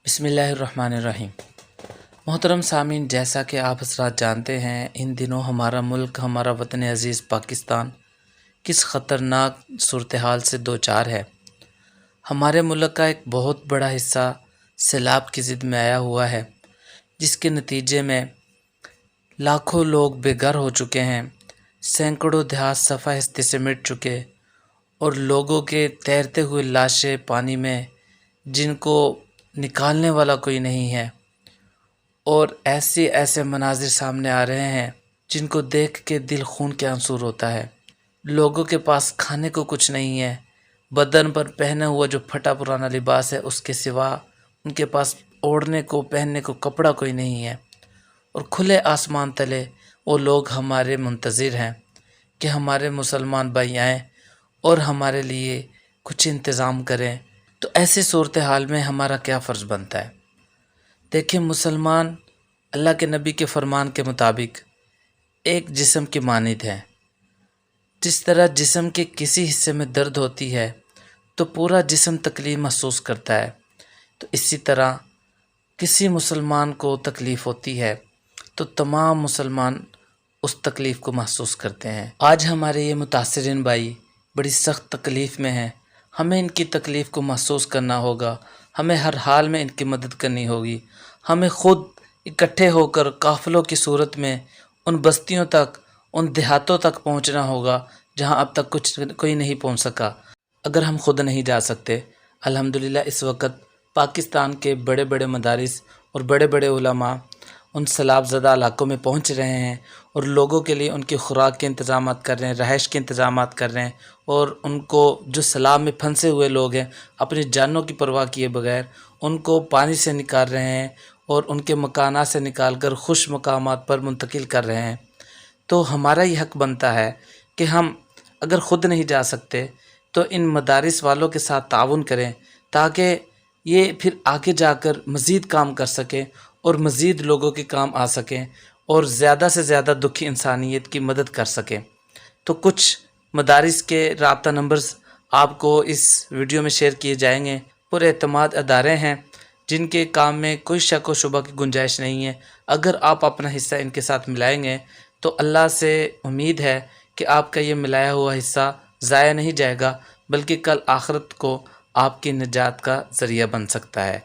بسم اللہ الرحمن الرحیم۔ محترم سامعین، جیسا کہ آپ حضرات جانتے ہیں، ان دنوں ہمارا ملک، ہمارا وطن عزیز پاکستان کس خطرناک صورتحال سے دوچار ہے۔ ہمارے ملک کا ایک بہت بڑا حصہ سیلاب کی زد میں آیا ہوا ہے، جس کے نتیجے میں لاکھوں لوگ بے گھر ہو چکے ہیں، سینکڑوں دیہات صفحہ ہستی سے مٹ چکے، اور لوگوں کے تیرتے ہوئے لاشیں پانی میں جن کو نکالنے والا کوئی نہیں ہے، اور ایسے مناظر سامنے آ رہے ہیں جن کو دیکھ کے دل خون کے آنسور ہوتا ہے۔ لوگوں کے پاس کھانے کو کچھ نہیں ہے، بدن پر پہنا ہوا جو پھٹا پرانا لباس ہے اس کے سوا ان کے پاس اوڑھنے کو پہننے کو کپڑا کوئی نہیں ہے، اور کھلے آسمان تلے وہ لوگ ہمارے منتظر ہیں کہ ہمارے مسلمان بھائی آئیں اور ہمارے لیے کچھ انتظام کریں۔ تو ایسی صورتحال میں ہمارا کیا فرض بنتا ہے؟ دیکھیں، مسلمان اللہ کے نبی کے فرمان کے مطابق ایک جسم کی مانند ہے۔ جس طرح جسم کے کسی حصے میں درد ہوتی ہے تو پورا جسم تکلیف محسوس کرتا ہے، تو اسی طرح کسی مسلمان کو تکلیف ہوتی ہے تو تمام مسلمان اس تکلیف کو محسوس کرتے ہیں۔ آج ہمارے یہ متاثرین بھائی بڑی سخت تکلیف میں ہیں، ہمیں ان کی تکلیف کو محسوس کرنا ہوگا، ہمیں ہر حال میں ان کی مدد کرنی ہوگی، ہمیں خود اکٹھے ہو کر قافلوں کی صورت میں ان بستیوں تک، ان دیہاتوں تک پہنچنا ہوگا جہاں اب تک کوئی نہیں پہنچ سکا۔ اگر ہم خود نہیں جا سکتے، الحمدللہ اس وقت پاکستان کے بڑے بڑے مدارس اور بڑے بڑے علماء ان سیلاب زدہ علاقوں میں پہنچ رہے ہیں اور لوگوں کے لیے ان کی خوراک کے انتظامات کر رہے ہیں، رہائش کے انتظامات کر رہے ہیں، اور ان کو جو سیلاب میں پھنسے ہوئے لوگ ہیں اپنی جانوں کی پرواہ کیے بغیر ان کو پانی سے نکال رہے ہیں اور ان کے مکانات سے نکال کر خوش مقامات پر منتقل کر رہے ہیں۔ تو ہمارا یہ حق بنتا ہے کہ ہم اگر خود نہیں جا سکتے تو ان مدارس والوں کے ساتھ تعاون کریں تاکہ یہ پھر آگے جا کر مزید کام کر سکیں اور مزید لوگوں کے کام آ سکیں اور زیادہ سے زیادہ دکھی انسانیت کی مدد کر سکیں۔ تو کچھ مدارس کے رابطہ نمبرز آپ کو اس ویڈیو میں شیئر کیے جائیں گے۔ پر اعتماد ادارے ہیں جن کے کام میں کوئی شک و شبہ کی گنجائش نہیں ہے۔ اگر آپ اپنا حصہ ان کے ساتھ ملائیں گے تو اللہ سے امید ہے کہ آپ کا یہ ملایا ہوا حصہ ضائع نہیں جائے گا، بلکہ کل آخرت کو آپ کی نجات کا ذریعہ بن سکتا ہے۔